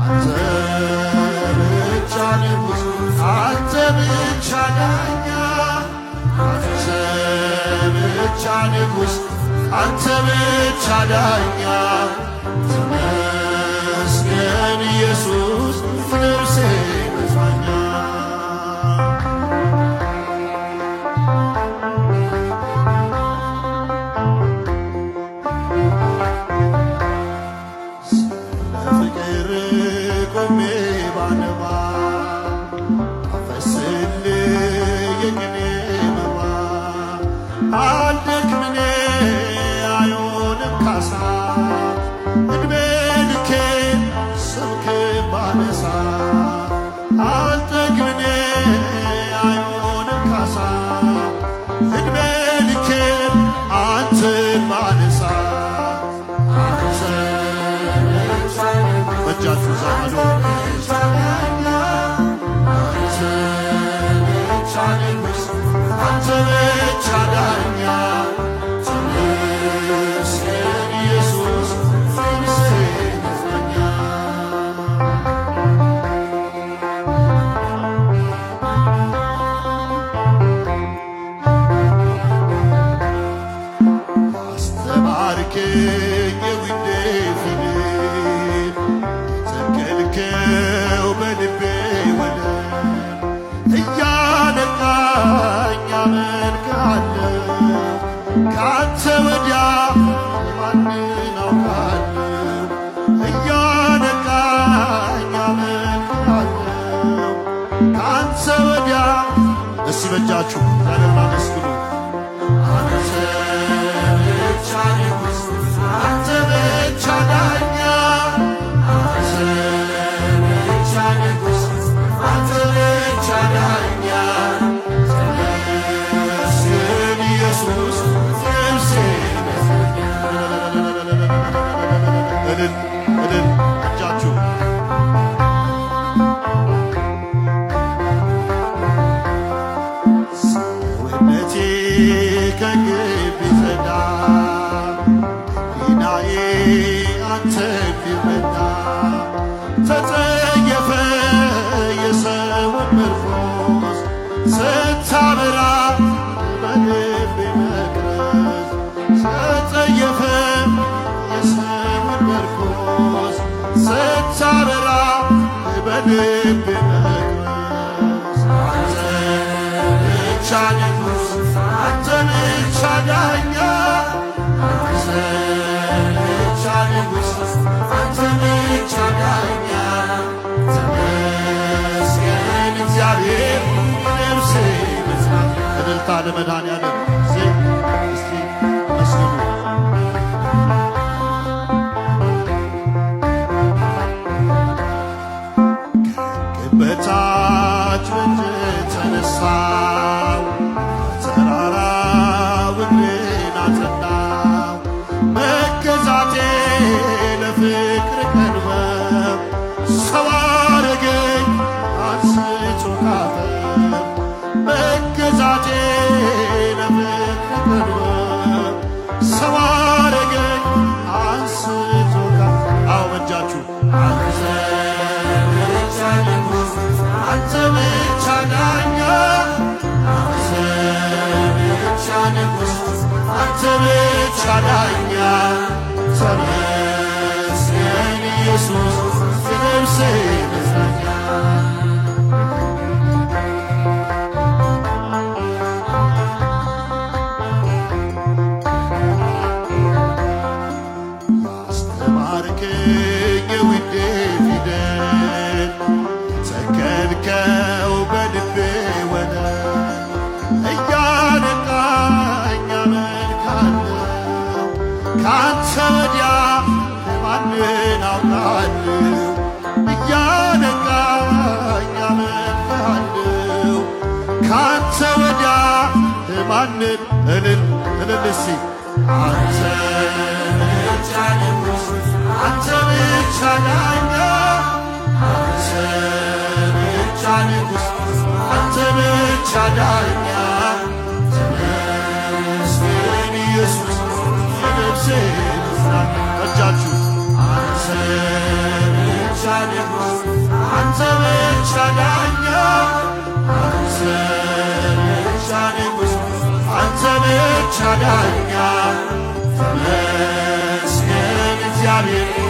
አንተ ብቻ ንጉሥ፣ አንተ ብቻ ዳኛ፣ አንተ ብቻ ንጉሥ፣ አንተ ብቻ ዳኛ። ተመስገን ኢየሱስ ነፍሴ መጽናኛ። አልደክምኔ አይሆንም ካሳ እድሜ ልኬን ስምህን ባነሳ። አልጠግብኔ አይሆንም ካሳ እድሜ ልኬን አንተን ባነሳ። አንተ በእጃችሁ ዘመዶ አንተ ብቻ ንጉሥ፣ አንተ ብቻ ዳኛ። ተመስገን ኢየሱስ ነፍሴ መጽናኛ። አስተማርከኝ የውዴ ፊደል፣ ተከልከው በልቤ ወለል። እያነቃኝ አመልክሃለሁ፣ ከአንተ ወዲያ ማንን አውቃለሁ። እያነቃኝ አመልክሃለሁ፣ ከአንተ ወዲያ። እስቲ በእጃችሁ ያለና መስግኑ። አንተ ብቻ ንጉሥ፣ አንተ ብቻ ዳኛ፣ አንተ ብቻ ንጉሥ፣ አንተ ብቻ ዳኛ። ተመስገን ኢየሱስ ነፍሴ መጽናኛ። እልል እልል እጃችሁ ሰውነቴ ከግብ ቢጸዳ፣ ጤናዬ አንተን ቢረዳ። ተጸየፈ የሰውን መርፎስ፣ ስታበራ በልቤ መቅረዝ። ተጸየፈ የሰውን መርፎስ፣ ስታበራ በልቤ መቅረዝ። አንተ ብቻ ንጉሥ፣ አንተ ብቻ ዳኛ፣ አንተ ብቻ ንጉሥ፣ አንተ ብቻ ዳኛ። ተመስገን እግዚአብሔር ነፍሴ መጽናኛ። እልልታ ለመድኃኔዓለም እስቲ መስግኑ። ከግንብ በታች በእጅህ ተነሳው፣ ተራራው እግሬን አጸናው። መገዛቴ ለፍቅር ቀርበው፣ ሰው አረገኝ አንስቶ ካፈር። መገዛቴ ለፍቅር ቀርበው፣ ሰው አረገኝ አንስቶ ካፈር። አዎ በእጃችሁ አንተ ብቻ ንጉሥ፣ አንተ ብቻ ዳኛ፣ አንተ ብቻ ንጉሥ፣ አንተ ብቻ ዳኛ። ተመስገን ኢየሱስ ነፍሴ መጽናኛ። አስተማርከኝ የውዴ ፊደል፣ ተከልከው በልቤ ወለል። እያነቃኝ አመልክሃለሁ፣ ከአንተ ወዲያ ማንን አውቃለሁ። እያነቃኝ አመልክሃለሁ፣ ከአንተ ወዲያ ማንን። እልል እልል እስቲ አንተ ብቻ ንጉሥ፣ አንተ ብቻ ዳኛ፣ አንተ ብቻ ንጉሥ፣ አንተ ብቻ ዳኛ። ተመስገን ኢየሱስ ነፍሴ መጽናኛ። እጃችሁ አንተ ብቻ ንጉሥ አንተ ብቻ ዳኛ አንተ ብቻ ንጉሥ አንተ ብቻ ዳኛ ተመስገን እግዚአብሔር